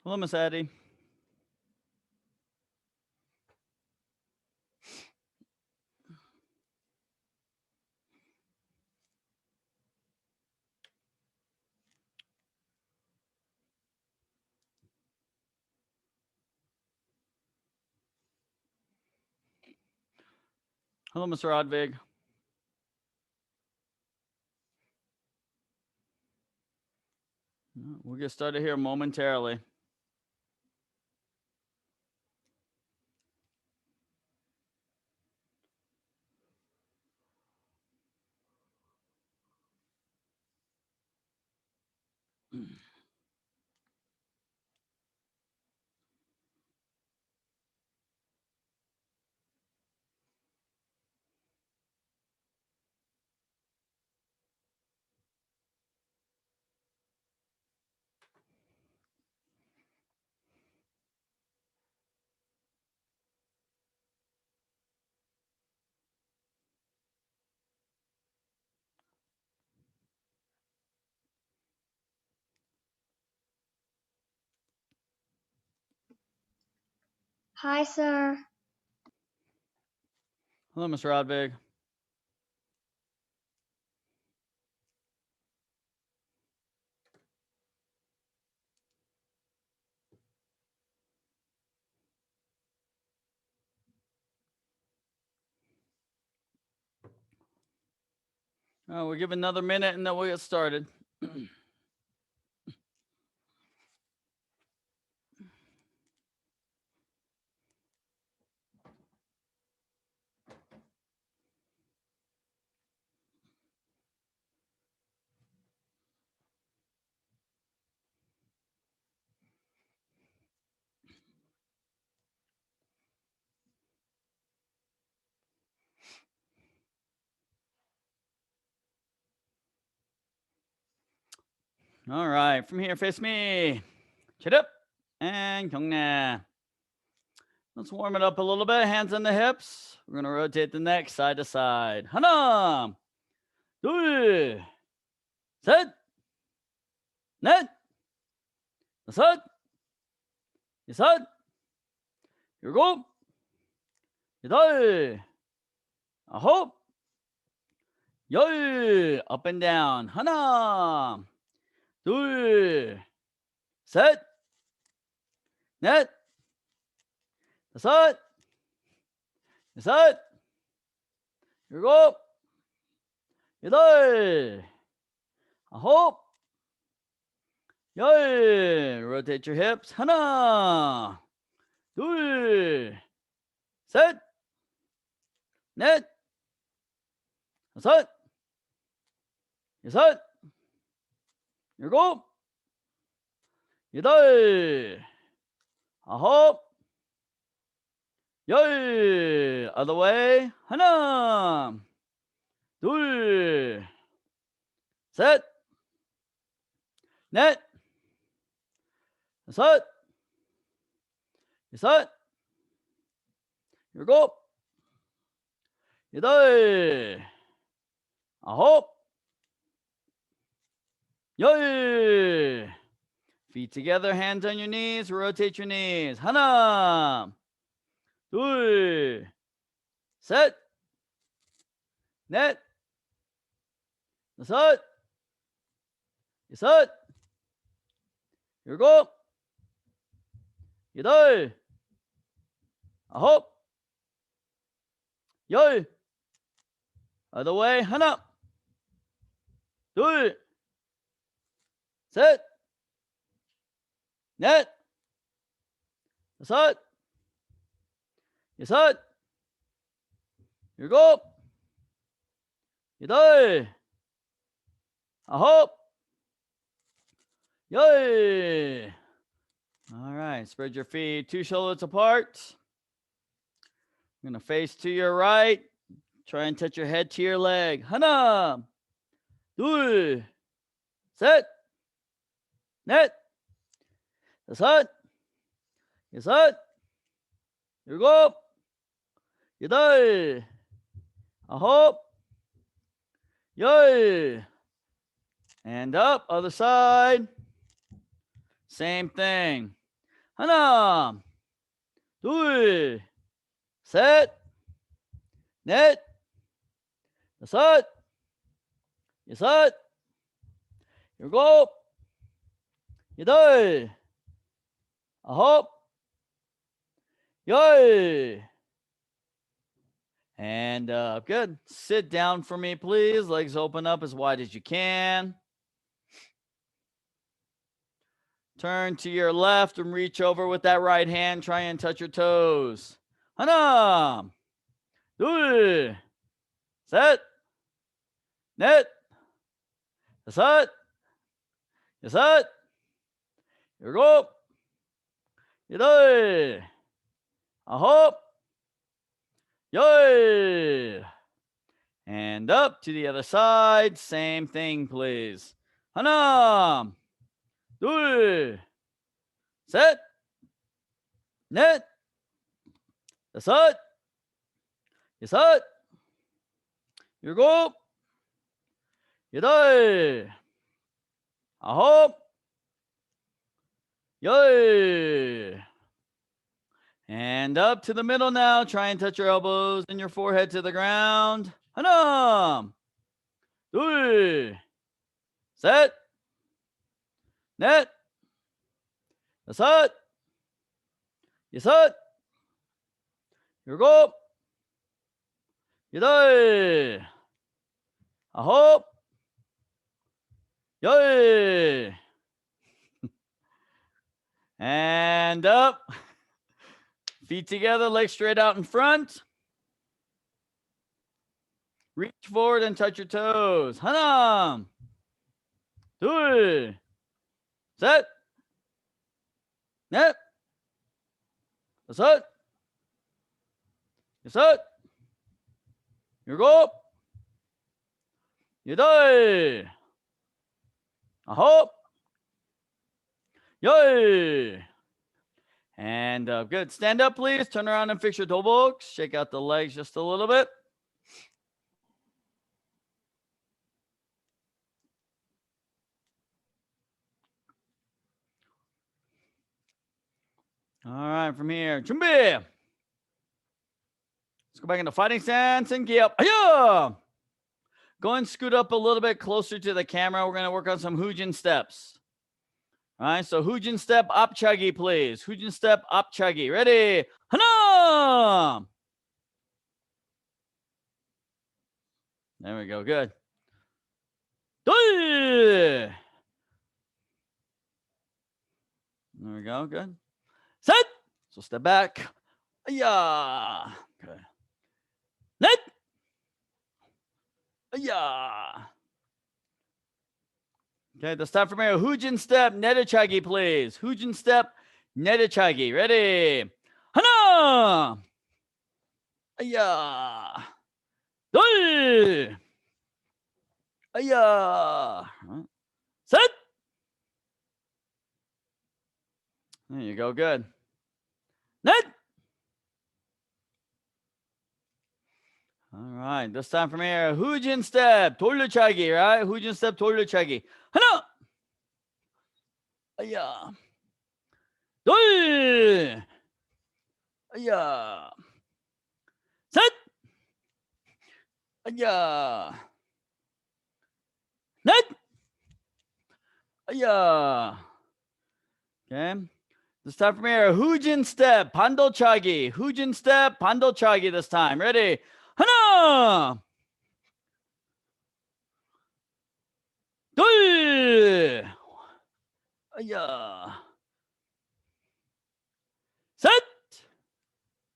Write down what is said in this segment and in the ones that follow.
Hello, Miss Addie. Hello, Mr. Rodvig. We'll get started here momentarily. Hi, sir. Hello, Mr. Rodvig. We'll give another minute and then we'll get started. All right, from here, face me. Chin up and 경례. Let's warm it up a little bit. Hands on the hips. We're gonna rotate the neck side to side. 하나, 둘, 셋, 넷, 다섯, 여섯, 일곱, 여덟, 아홉, 열. Up and down. 하나, 둘, 셋, 넷, 다섯, 여섯, 일곱, 여덟, 아홉, 열. Rotate your hips. 하나, 둘, 셋, 넷, 다섯, 여섯, 일곱, 여덟, 아홉, 열. Other way. 하나, 둘, 셋, 넷, 다섯, 여섯, 일곱, 여덟, 아홉, 열. Feet together, hands on your knees, rotate your knees. 하나, 둘, 셋, 넷, 다섯, 여섯, 일곱, 여덟, 아홉, 열. Other way. 하나, 둘, 셋, 넷, 다섯, 여섯, 일곱, 여덟, 아홉, 열. All right, spread your feet 2 shoulders apart. You're gonna face to your right. Try and touch your head to your leg. 하나, 둘, 셋, 넷, 다섯, 여섯, 일곱, 여덟, 아홉, 열. And up, other side. Same thing. 하나, 둘, 셋, 넷, 다섯, 여섯, 일곱, 여덟, 아홉, 열. And up. Good. Sit down for me, please. Legs open up as wide as you can. Turn to your left and reach over with that right hand. Try and touch your toes. 하나, 둘, 셋, 넷, 다섯, 여섯, 일곱, 여덟, 아홉, 열. And up to the other side. Same thing, please. 하나, 둘, 셋, 넷, 다섯, 여섯, 일곱, 여덟, 아홉, 열. And up to the middle now. Try and touch your elbows and your forehead to the ground. 하나, 둘, 셋, 넷, 다섯, 여섯, 일곱, 여덟, 아홉, 열. And up. Feet together, legs straight out in front. Reach forward and touch your toes. 하나, 둘, 셋, 넷, 다섯, 여섯, 일곱, 여덟, 아홉, 열. And good. Stand up, please. Turn around and fix your doboks. Shake out the legs just a little bit. All right, from here. 준비. Let's go back into fighting stance and get up. Hi-ya! Go and scoot up a little bit closer to the camera. We're going to work on some Hoojin steps. All right, so Hoojin step, up chuggy, please. Hoojin step, up chuggy. Ready? 하나! There we go, good. 둘! There we go, good. 셋! So step back. Yeah. Good. 넷! Yeah. Okay, this time from here. Hoojin step, netachagi, please. Hoojin step, netachagi. Ready? 하나! 아야! 둘! 아야! 셋! There you go, good. 넷! All right, this time from here. Hoojin step, 돌려차기, right? Hoojin step, 돌려차기. 하나! 아야! 둘! 아야! 셋! 아야! 넷! 아야! Okay. This time from here. Hoojin step, 반도차기. Hoojin step, 반도차기 this time. Ready? 하나! 둘! 아야! 셋!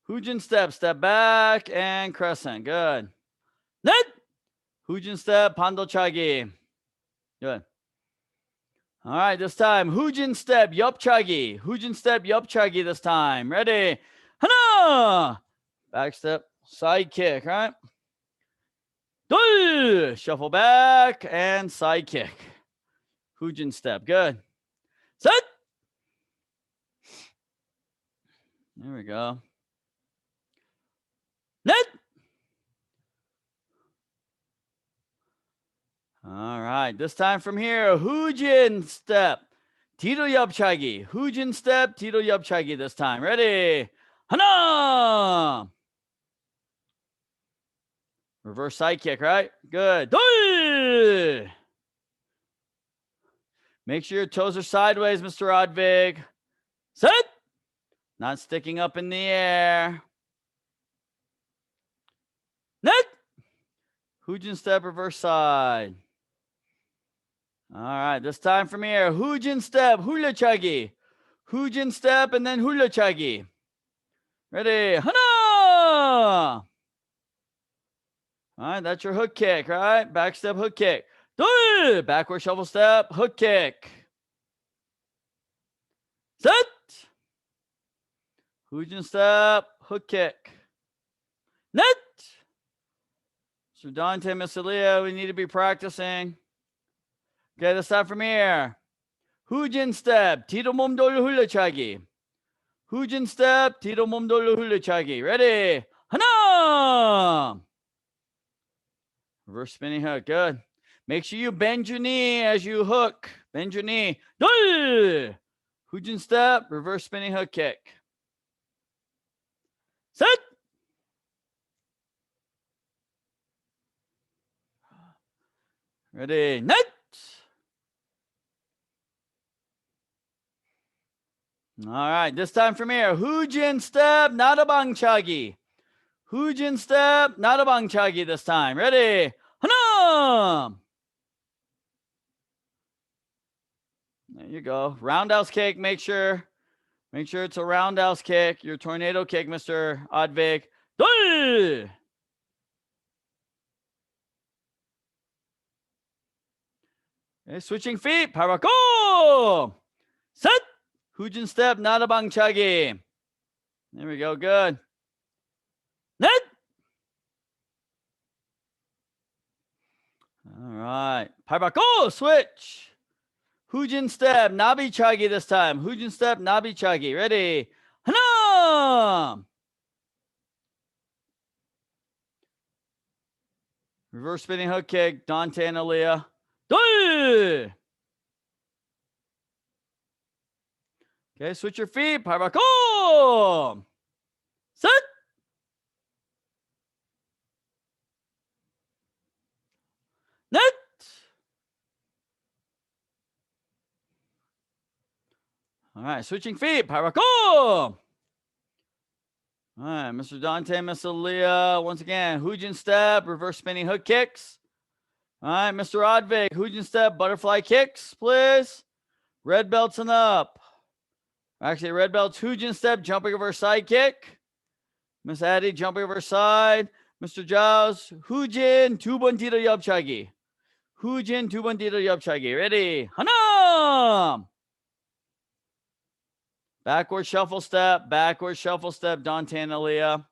Hoojin step, step back and crescent. Good. 넷! Hoojin step, 반도차기. Good. All right, this time. Hoojin step, 옆차기. Hoojin step, 옆차기 this time. Ready? 하나! Back step, side kick, right? 둘! Shuffle back and side kick. Hoojin step. Good. 셋! There we go. 넷! All right. This time from here, Hoojin step. 뒤로 옆차기. Hoojin step, 뒤로 옆차기 this time. Ready? 하나. Reverse side kick, right? Good. 둘. Make sure your toes are sideways, Mr. Rodvig. Set. Not sticking up in the air. Net. Hoojin step, reverse side. All right, this time from here. Hoojin step, hulachaги. Hoojin step, and then hulachaги. Ready? 하나. All right, that's your hook kick, right? Back step, hook kick. 둘. Backward shuffle step, hook kick. Set. Hoojin step, hook kick. Net. So Dante, Miss Aaliyah, we need to be practicing. Okay, this time from here. Hoojin step, 뒤로 몸 돌려 흘려차기. Hoojin step, 뒤로 몸 돌려 흘려차기. Ready? 하나. Reverse spinning hook. Good. Make sure you bend your knee as you hook. Bend your knee. 둘. Hoojin step, reverse spinning hook kick. Set. Ready? Net. All right, this time from here. Hoojin step, not a 방차기. Hoojin step, not a 방차기 this time. Ready? 하나. There you go. Roundhouse kick. Make sure it's a roundhouse kick. Your tornado kick, Mr. Advik. 둘. Okay, switching feet. 발 바꿔. Set. Hoojin step, not a 방차기. There we go. Good. Net. All right. 발 바꿔. Switch. Hoojin step, 나비차기 this time. Hoojin step, 나비차기. Ready? 하나. Reverse spinning hook kick. Dante and Aaliyah. 둘. Okay, switch your feet. 발 바꿔. Set. Net. All right, switching feet. 발 바꿔. All right, Mr. Dante, Miss Aaliyah. Once again, Hoojin step, reverse spinning hook kicks. All right, Mr. Advik, Hoojin step, butterfly kicks, please. Red belts and up. Actually, red belts, Hoojin step, jumping over side kick. Miss Addie, jumping over side. Mr. Giles, Hoojin, 두 번 뒤로 옆차기. Hoojin, 두 번 뒤로 옆차기. Ready? 하나. Backward shuffle step, Dante and Aaliyah.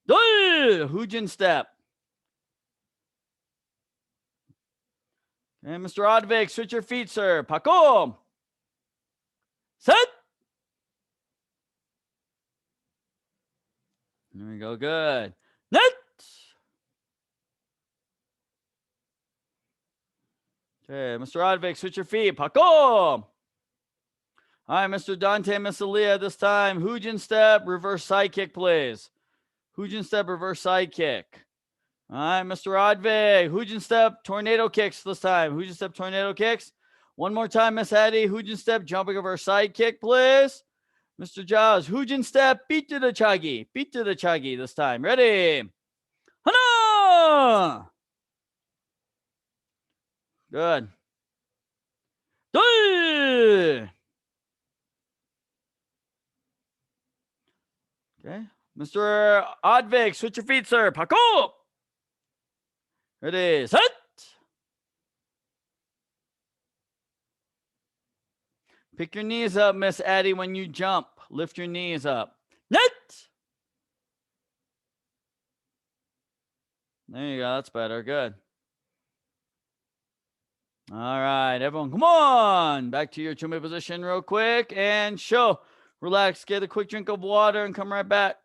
둘. Hoojin step. And Mr. Advik, switch your feet, sir. 바꿔. Set. There we go. Good. Net. Okay, Mr. Advik, switch your feet. 바꿔. All right, Mr. Dante, Miss Aaliyah, this time. Hoojin step, reverse side kick, please. Hoojin step, reverse side kick. All right, Mr. Advik, Hoojin step, tornado kicks this time. Hoojin step, tornado kicks. One more time, Miss Hattie. Hoojin step, jumping over side kick, please. Mr. Giles, Hoojin step, beat to the chagi this time. Ready? 하나. Good. 둘. Okay. Mr. Advik, switch your feet, sir. 바꿔. Ready, set. Pick your knees up, Miss Addie, when you jump. Lift your knees up. Net. There you go. That's better. Good. All right, everyone, come on. Back to your chumé position real quick and show. Relax, get a quick drink of water and come right back.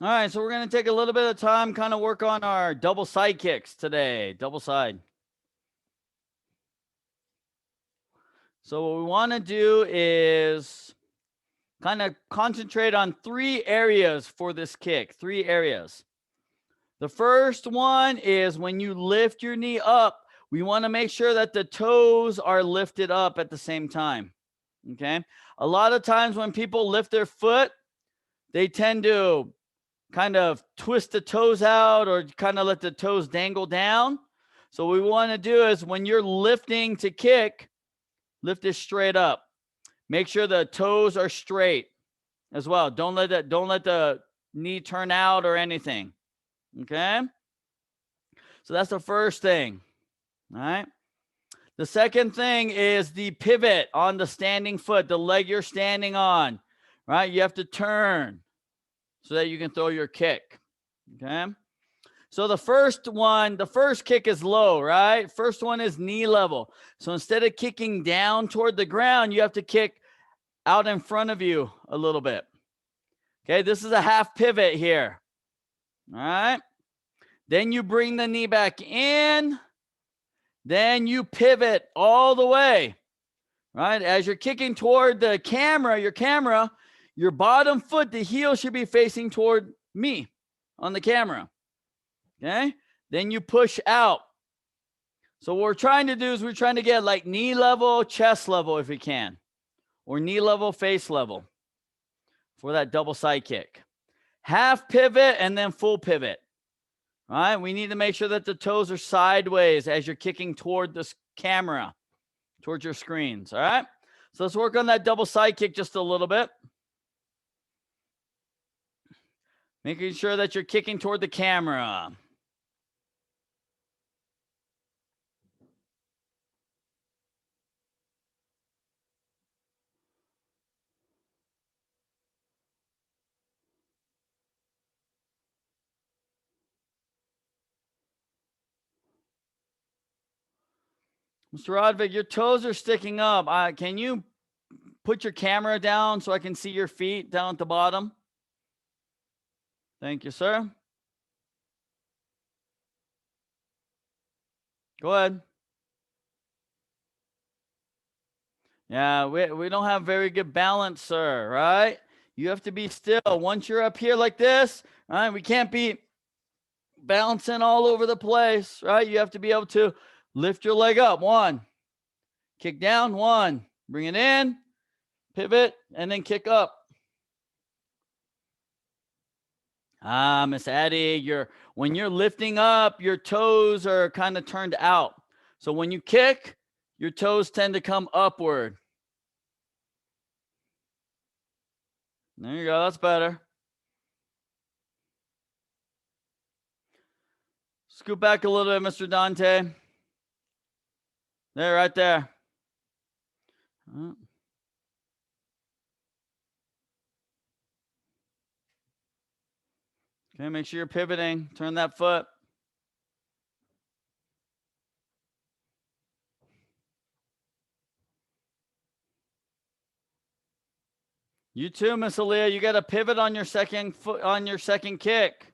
All right, so we're going to take a little bit of time, kind of work on our double side kicks today. Double side. So what we want to do is kind of concentrate on 3 areas for this kick. 3 areas. The first one is when you lift your knee up, we want to make sure that the toes are lifted up at the same time. Okay. A lot of times when people lift their foot, they tend to kind of twist the toes out or kind of let the toes dangle down. So what we want to do is when you're lifting to kick, lift it straight up. Make sure the toes are straight as well. Don't let the knee turn out or anything. Okay? So that's the first thing. All right? The second thing is the pivot on the standing foot, the leg you're standing on. Right? You have to turn so that you can throw your kick. Okay? So the first kick is low, right? First one is knee level. So instead of kicking down toward the ground, you have to kick out in front of you a little bit. Okay, this is a half pivot here. All right. Then you bring the knee back in. Then you pivot all the way. Right? As you're kicking toward the camera, your bottom foot, the heel should be facing toward me on the camera. Okay? Then you push out. So what we're trying to do is we're trying to get like knee level, chest level if we can, or knee level, face level for that double side kick. Half pivot and then full pivot. All right? We need to make sure that the toes are sideways as you're kicking toward this camera, towards your screens. All right? So let's work on that double side kick just a little bit. Making sure that you're kicking toward the camera. Mr. Rodvig, your toes are sticking up. Can you put your camera down so I can see your feet down at the bottom? Thank you, sir. Go ahead. Yeah, we don't have very good balance, sir, right? You have to be still. Once you're up here like this, right, we can't be bouncing all over the place, right? You have to be able to lift your leg up. 1, kick down, 1, bring it in, pivot, and then kick up. Miss Addie, when you're lifting up, your toes are kind of turned out. So when you kick, your toes tend to come upward. There you go. That's better. Scoot back a little bit, Mr. Dante. There, right there. Okay, make sure you're pivoting. Turn that foot. You too, Miss Aaliyah. You got to pivot on your second foot, on your second kick.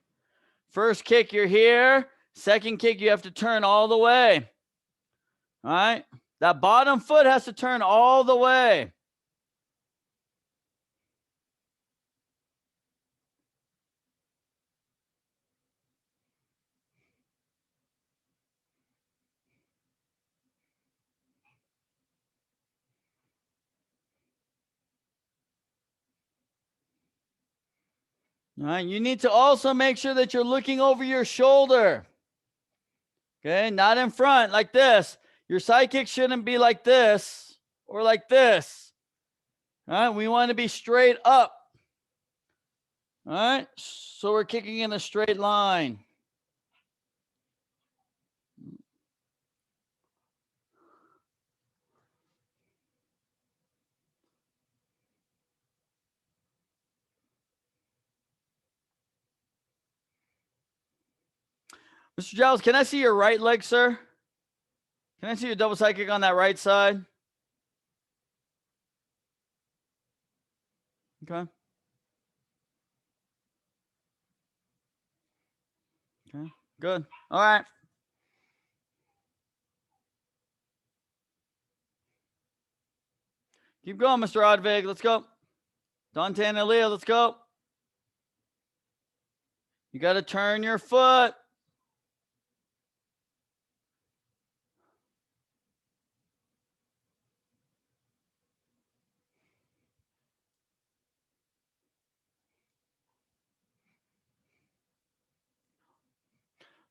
First kick, you're here. Second kick, you have to turn all the way. All right? That bottom foot has to turn all the way. All right, you need to also make sure that you're looking over your shoulder. Okay, not in front like this. Your side kick shouldn't be like this or like this. All right, we want to be straight up. All right, so we're kicking in a straight line. Mr. Giles, can I see your right leg, sir? Can I see your double side kick on that right side? Okay. Okay, good. All right. Keep going, Mr. Odvig. Let's go. Dante and Aaliyah, let's go. You got to turn your foot.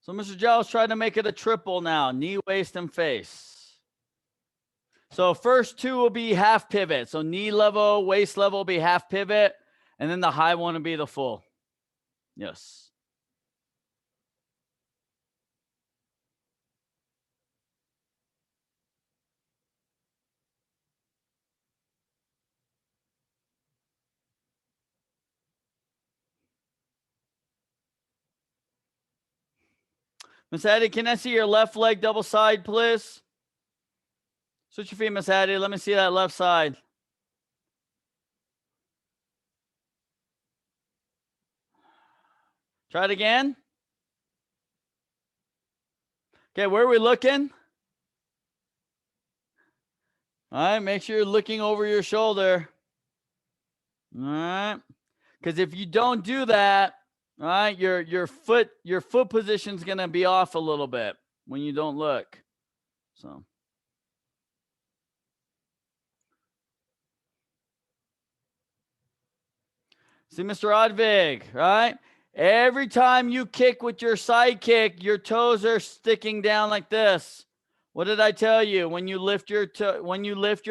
So Mr. Giles tried to make it a triple now. Knee, waist, and face. So first two will be half pivot. So knee level, waist level will be half pivot. And then the high one will be the full. Yes. Miss Hattie, can I see your left leg double side, please? Switch your feet, Miss Hattie. Let me see that left side. Try it again. Okay, where are we looking? All right, make sure you're looking over your shoulder. All right. Because if you don't do that, all right, your foot position is going to be off a little bit when you don't look. So see, Mr. Odvig, right? Every time you kick with your side kick, your toes are sticking down like this. What did I tell you? When you lift your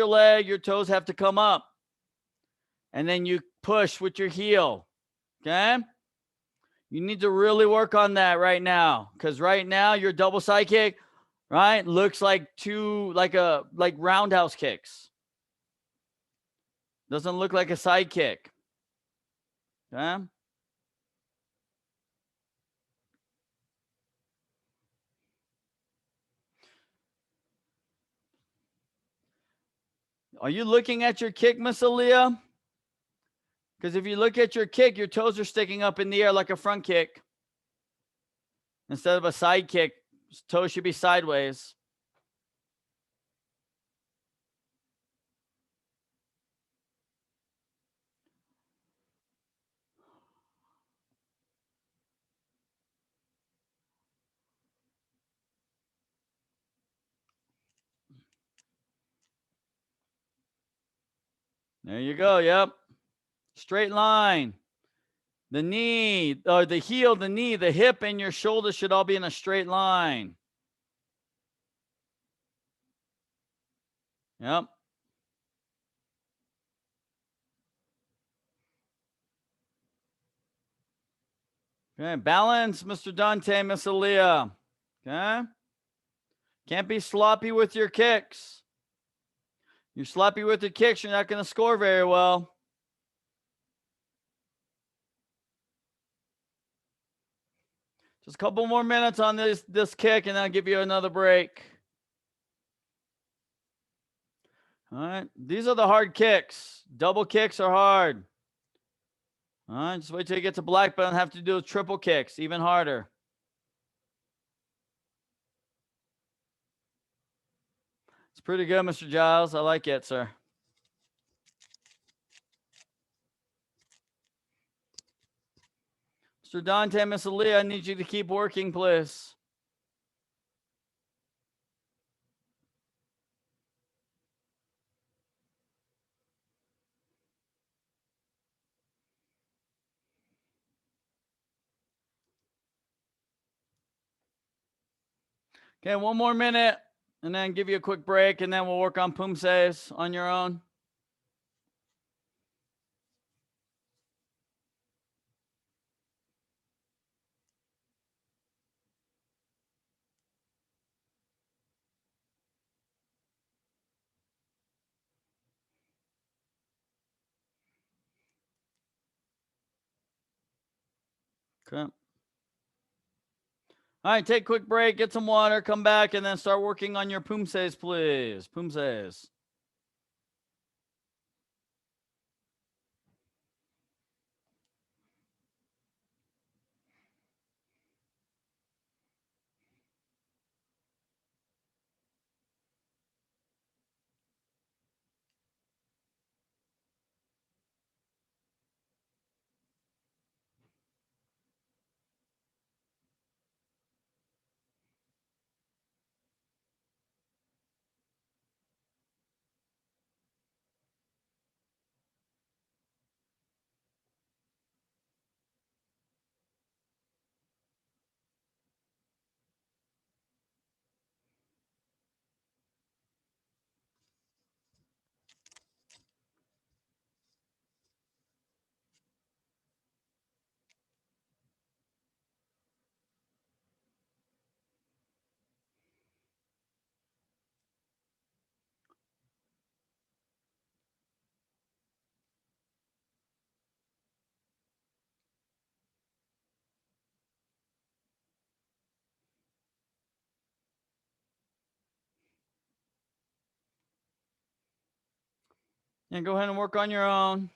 leg, your toes have to come up. And then you push with your heel. Okay? You need to really work on that right now. Because right now, your double side kick, right, looks like like roundhouse kicks. Doesn't look like a side kick. Okay? Are you looking at your kick, Miss Aaliyah? Because if you look at your kick, your toes are sticking up in the air like a front kick. Instead of a side kick, toes should be sideways. There you go. Yep. Straight line. The knee, or the heel, the knee, the hip, and your shoulder should all be in a straight line. Yep. Okay. Balance, Mr. Dante, Miss Aaliyah. Okay. Can't be sloppy with your kicks. You're sloppy with your kicks, you're not going to score very well. Just a couple more minutes on this kick, and I'll give you another break. All right. These are the hard kicks. Double kicks are hard. All right. Just wait till you get to black belt and have to do triple kicks, even harder. It's pretty good, Mr. Giles. I like it, sir. Mr. Dante, Miss Aaliyah, I need you to keep working, please. Okay, one more minute, and then give you a quick break, and then we'll work on Poomsaes on your own. Okay. All right, take a quick break, get some water, come back, and then start working on your Poomsaes, please. Poomsaes. Yeah, go ahead and work on your own.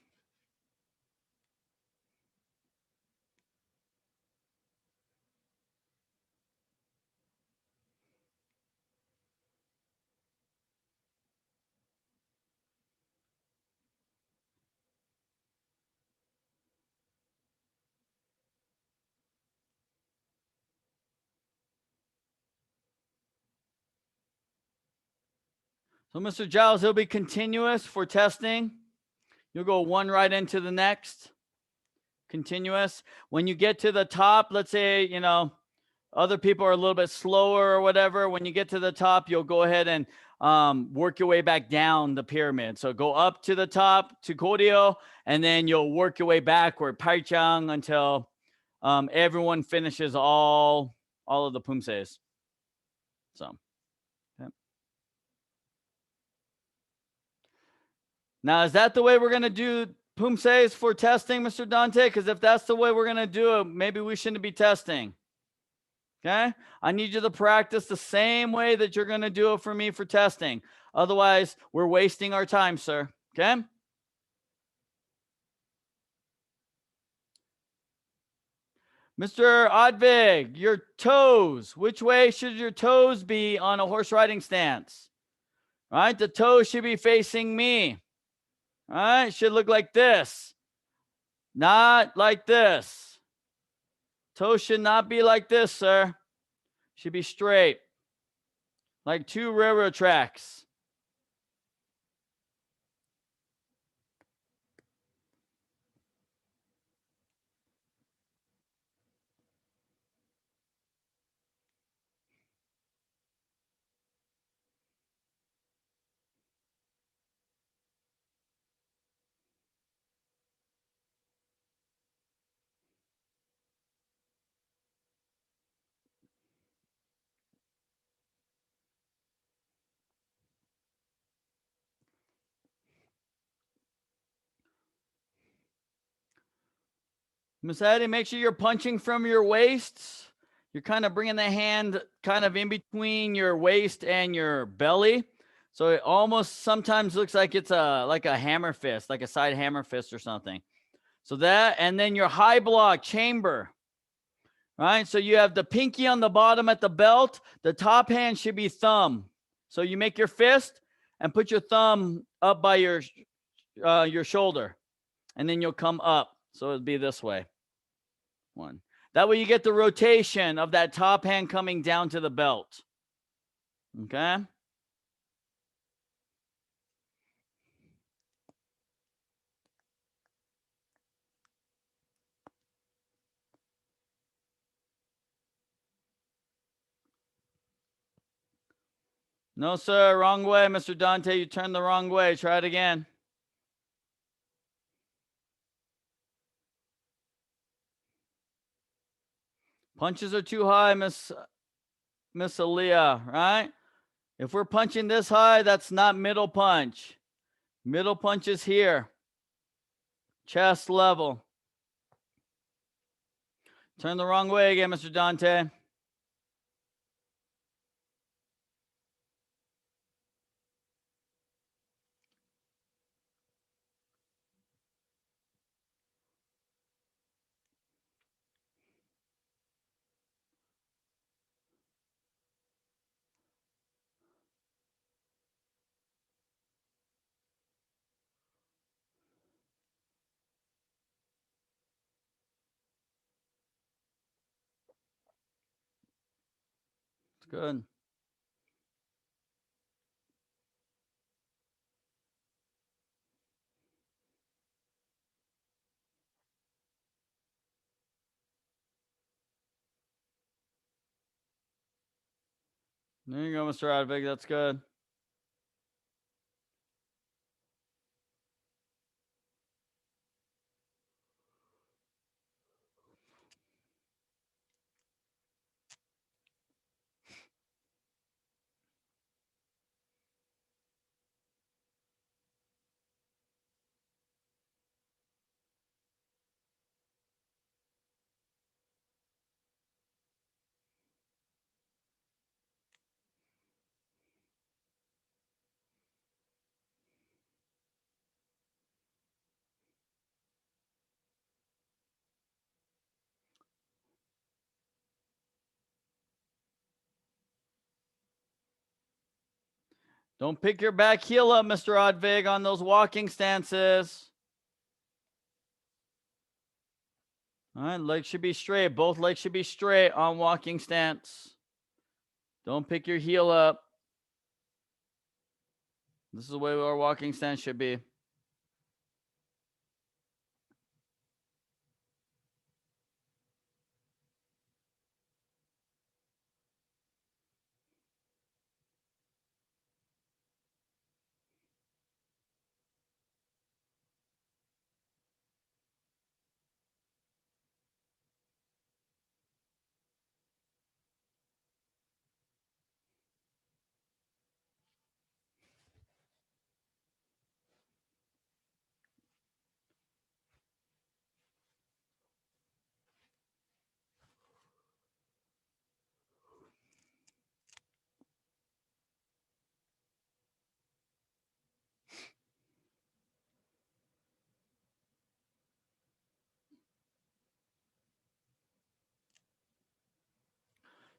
So Mr. Giles, it'll be continuous for testing. You'll go one right into the next. Continuous. When you get to the top, let's say, other people are a little bit slower or whatever. When you get to the top, you'll go ahead and work your way back down the pyramid. So go up to the top to Koryo, and then you'll work your way backward, Paichang, until everyone finishes all of the Poomsaes. So, yeah. Now, is that the way we're going to do Poomsaes for testing, Mr. Dante? Because if that's the way we're going to do it, maybe we shouldn't be testing. Okay? I need you to practice the same way that you're going to do it for me for testing. Otherwise, we're wasting our time, sir. Okay? Mr. Odvig, your toes. Which way should your toes be on a horse riding stance? All right? The toes should be facing me. All right? Should look like this. Not like this. Toes should not be like this, sir. Should be straight. Like two railroad tracks. Miss Addie, make sure you're punching from your waist. You're kind of bringing the hand kind of in between your waist and your belly. So it almost sometimes looks like it's like a hammer fist, like a side hammer fist or something. So that, and then your high block chamber. Right? So you have the pinky on the bottom at the belt. The top hand should be thumb. So you make your fist and put your thumb up by your shoulder, and then you'll come up. So it'd be this way. One. That way you get the rotation of that top hand coming down to the belt. Okay? No, sir. Wrong way, Mr. Dante. You turned the wrong way. Try it again. Punches are too high, Miss Aaliyah, right? If we're punching this high, that's not middle punch. Middle punch is here. Chest level. Turn the wrong way again, Mr. Dante. It's good. There you go, Mr. Radvig. That's good. Don't pick your back heel up, Mr. Odvig, on those walking stances. All right, legs should be straight. Both legs should be straight on walking stance. Don't pick your heel up. This is the way our walking stance should be.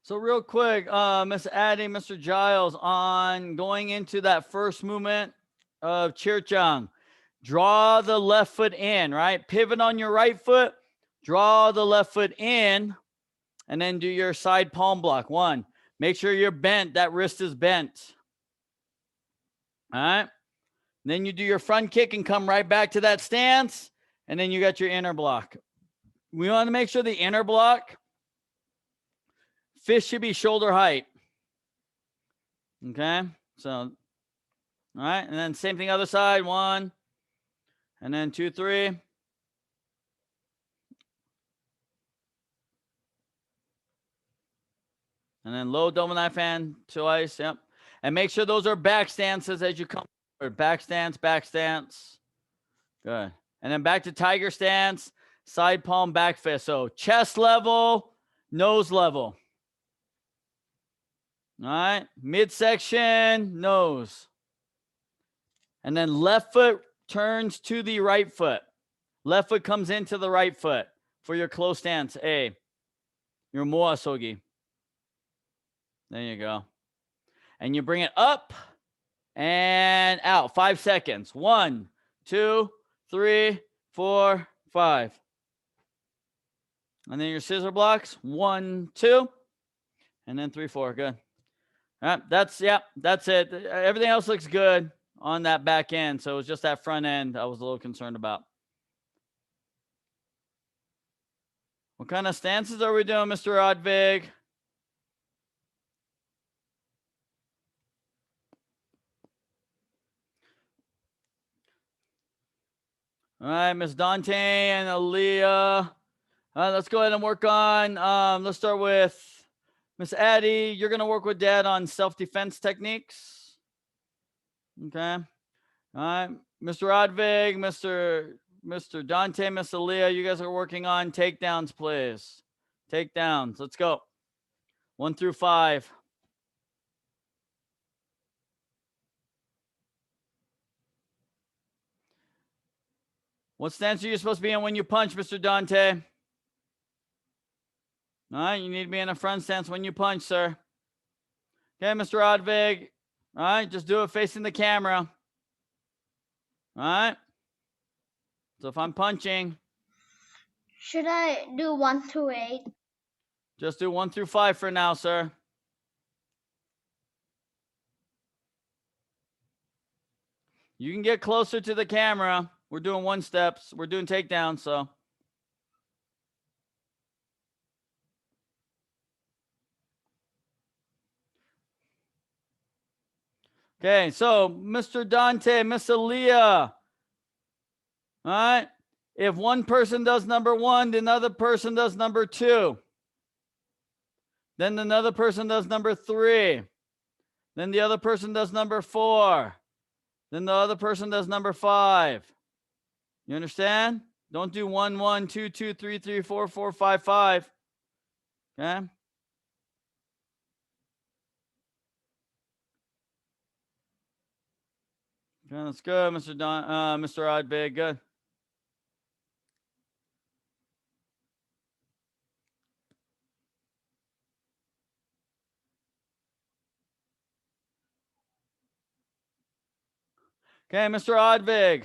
So real quick, Miss Addie, Mr. Giles, on going into that first movement of Chirchang, draw the left foot in, right? Pivot on your right foot, draw the left foot in, and then do your side palm block. 1, make sure you're bent, that wrist is bent. All right? Then you do your front kick and come right back to that stance, and then you got your inner block. We want to make sure the inner block fist should be shoulder height. Okay, so, all right, and then same thing other side, 1, and then 2, 3. And then low double knife hand twice, yep. And make sure those are back stances as you come forward. Back stance, back stance. Good. And then back to tiger stance, side palm, back fist. So chest level, nose level. All right, midsection, nose. And then left foot turns to the right foot. Left foot comes into the right foot for your close stance, A. Your moa sogi. There you go. And you bring it up and out. 5 seconds. 1, 2, 3, 4, 5. And then your scissor blocks. 1, 2. And then 3, 4. Good. All right, that's it. Everything else looks good on that back end. So it was just that front end I was a little concerned about. What kind of stances are we doing, Mr. Odvig? All right, Miss Dante and Aaliyah. Let's go ahead and work on, let's start with Miss Addie. You're going to work with Dad on self-defense techniques. Okay. All right. Mr. Odvig, Mr. Dante, Miss Aaliyah, you guys are working on takedowns, please. Takedowns. Let's go. 1 through 5. What stance are you supposed to be in when you punch, Mr. Dante? All right, you need to be in a front stance when you punch, sir. Okay, Mr. Odvig. All right, just do it facing the camera. All right. So if I'm punching. Should I do 1 through 8? Just do 1 through 5 for now, sir. You can get closer to the camera. We're doing 1 steps. We're doing takedowns, so. Okay, so Mr. Dante, Miss Aaliyah. All right. If one person does number 1, the another person does number 2. Then another person does number 3. Then the other person does number 4. Then the other person does number 5. You understand? Don't do 1, 1, 2, 2, 3, 3, 4, 4, 5, 5. Okay? Okay, that's good, Mr. Odbig. Good. Okay, Mr. Oddvig.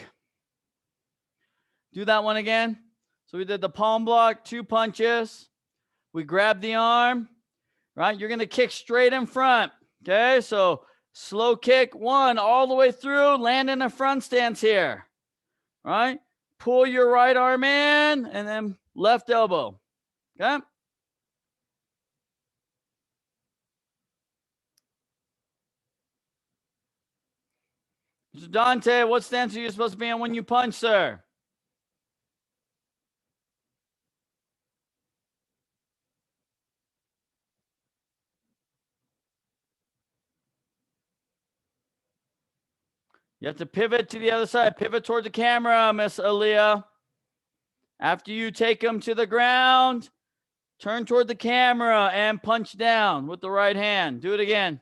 Do that one again. So we did the palm block, 2 punches. We grab the arm, right? You're going to kick straight in front. Okay, so slow kick 1 all the way through, land in a front stance here, right? Pull your right arm in and then left elbow. Okay. Mr. Dante, what stance are you supposed to be in when you punch, sir? You have to pivot to the other side. Pivot toward the camera, Miss Aaliyah. After you take them to the ground, turn toward the camera and punch down with the right hand. Do it again.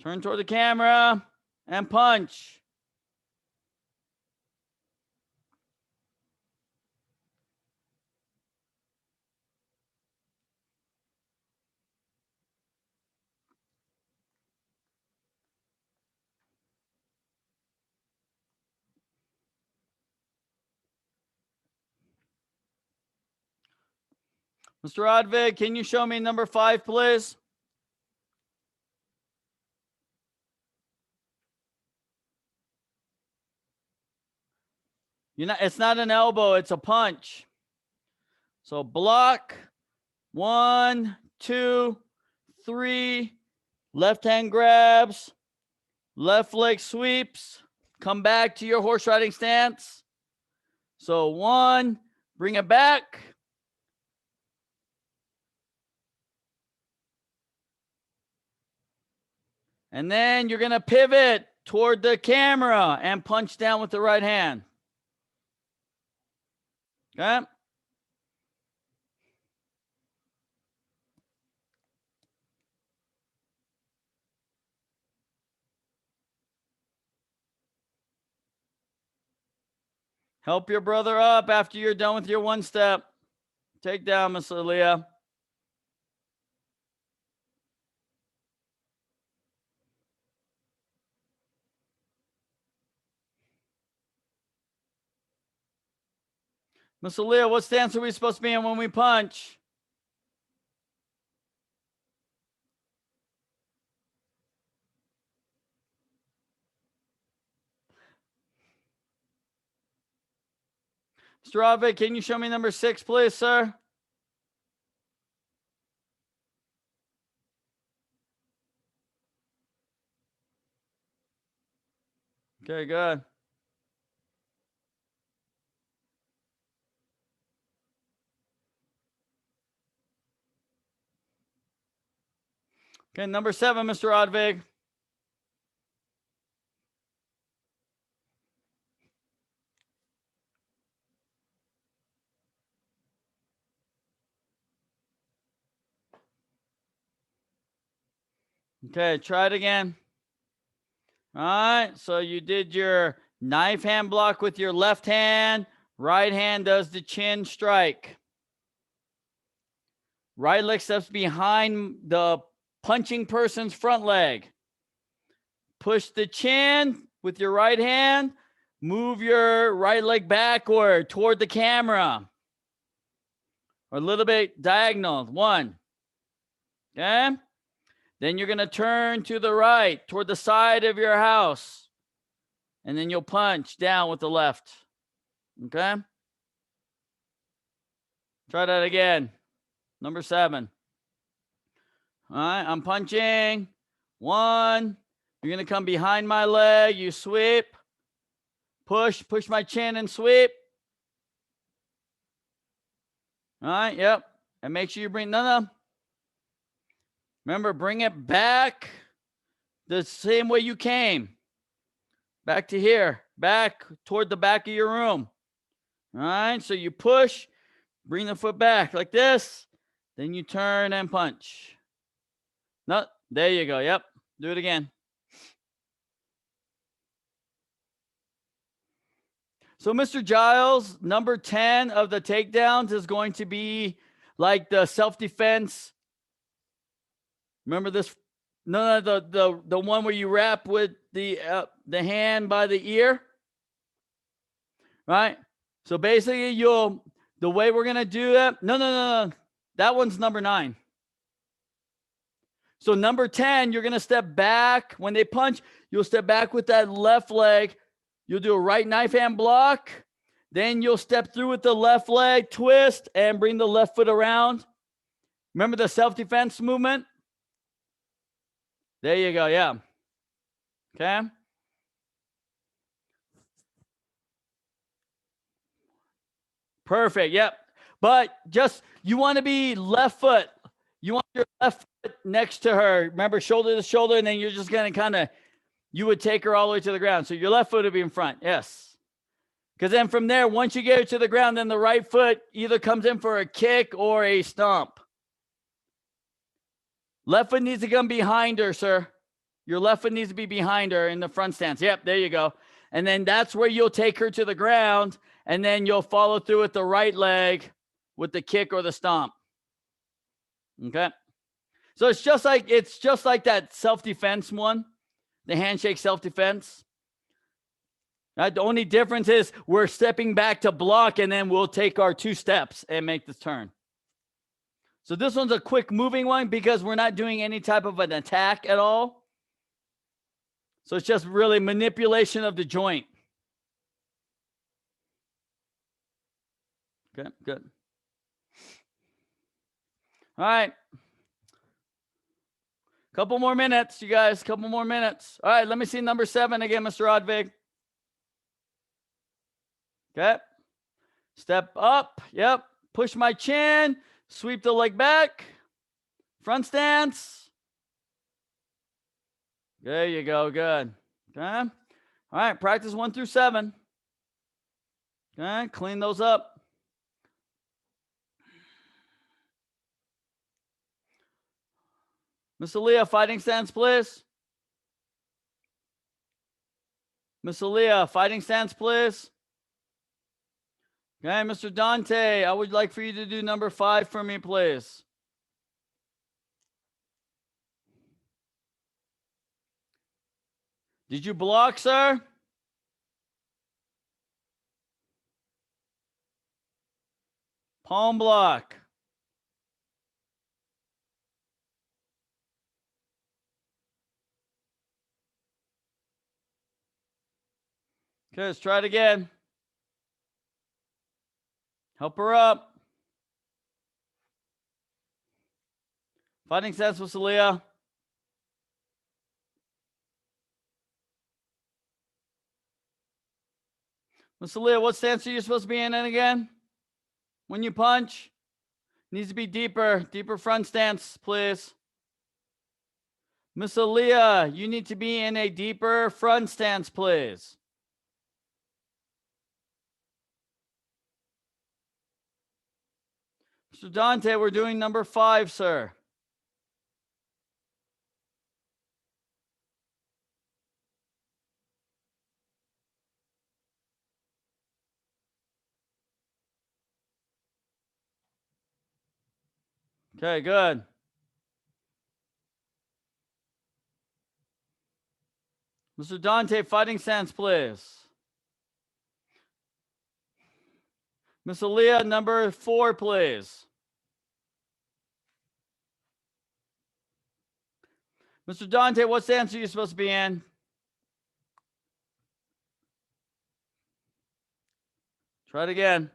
Turn toward the camera and punch. Mr. Oddvig, can you show me number 5, please? It's not an elbow, it's a punch. So block, 1, 2, 3, left hand grabs, left leg sweeps, come back to your horse riding stance. So 1, bring it back. And then you're going to pivot toward the camera and punch down with the right hand. Okay. Help your brother up after you're done with your 1 step. Take down, Miss Aaliyah. Miss Aaliyah, what stance are we supposed to be in when we punch? Mr. Oddvig, can you show me number 6, please, sir? Okay, good. Okay, number 7, Mr. Oddvig. Okay, try it again. All right, so you did your knife hand block with your left hand. Right hand does the chin strike. Right leg steps behind the punching person's front leg. Push the chin with your right hand. Move your right leg backward toward the camera. Or a little bit diagonal. 1. Okay? Then you're going to turn to the right toward the side of your house. And then you'll punch down with the left. Okay? Try that again. Number 7. All right, I'm punching. 1. You're going to come behind my leg. You sweep. Push my chin and sweep. All right, yep. And make sure you bring, no. Remember, bring it back the same way you came. Back to here. Back toward the back of your room. All right, so you push, bring the foot back like this. Then you turn and punch. No, there you go. Yep. Do it again. So Mr. Giles, number 10 of the takedowns is going to be like the self-defense. Remember this? No, the one where you wrap with the hand by the ear, right? So basically, the way we're gonna do that. No. That one's number 9. So number 10, you're gonna step back when they punch. You'll step back with that left leg. You'll do a right knife hand block. Then you'll step through with the left leg, twist, and bring the left foot around. Remember the self-defense movement? There you go. Yeah. Okay. Perfect. Yep. But just, you want to be left foot. You want your left foot next to her. Remember, shoulder to shoulder, and then you're just going to kind of, you would take her all the way to the ground. So your left foot would be in front. Yes. Because then from there, once you get her to the ground, then the right foot either comes in for a kick or a stomp. Left foot needs to come behind her, sir. Your left foot needs to be behind her in the front stance. Yep, there you go. And then that's where you'll take her to the ground, and then you'll follow through with the right leg with the kick or the stomp. Okay? So it's just like that self-defense one, the handshake self-defense. Right? The only difference is we're stepping back to block, and then we'll take our 2 steps and make this turn. So this one's a quick moving one because we're not doing any type of an attack at all. So it's just really manipulation of the joint. Okay, good. All right. Couple more minutes, you guys. Couple more minutes. All right, let me see number 7 again, Mr. Rodvig. Okay. Step up. Yep. Push my chin. Sweep the leg back. Front stance. There you go. Good. Okay. All right. Practice 1 through 7. Okay. Clean those up. Miss Aaliyah, fighting stance, please. Miss Aaliyah, fighting stance, please. Okay, Mr. Dante, I would like for you to do number 5 for me, please. Did you block, sir? Palm block. Okay, let's try it again. Help her up. Fighting stance with Aaliyah. Miss Aaliyah, what stance are you supposed to be in again? When you punch? Needs to be deeper. Deeper front stance, please. Miss Aaliyah, you need to be in a deeper front stance, please. Mr. Dante, we're doing number 5, sir. Okay, good. Mr. Dante, fighting stance, please. Miss Aaliyah, number 4, please. Mr. Dante, what stance are you supposed to be in? Try it again.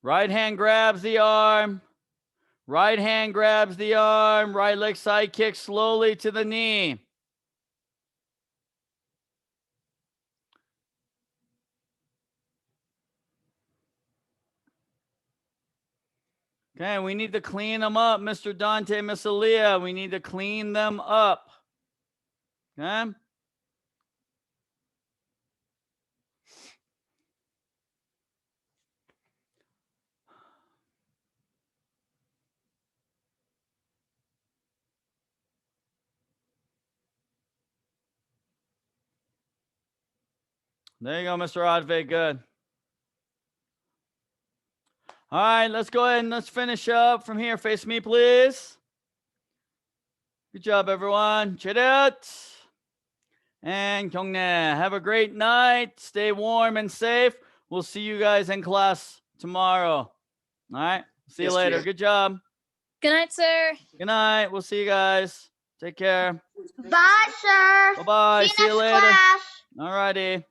Right hand grabs the arm. Right hand grabs the arm. Right leg side kick slowly to the knee. Okay, we need to clean them up, Mr. Dante, Miss Aaliyah. We need to clean them up. Okay? There you go, Mr. Rodvig. Good. All right, let's go ahead and let's finish up from here. Face me, please. Good job, everyone. Cherit. And Kyungnae. Have a great night. Stay warm and safe. We'll see you guys in class tomorrow. All right. See you later. Dear. Good job. Good night, sir. Good night. We'll see you guys. Take care. Bye, sir. Bye-bye. See you next later. class. All righty.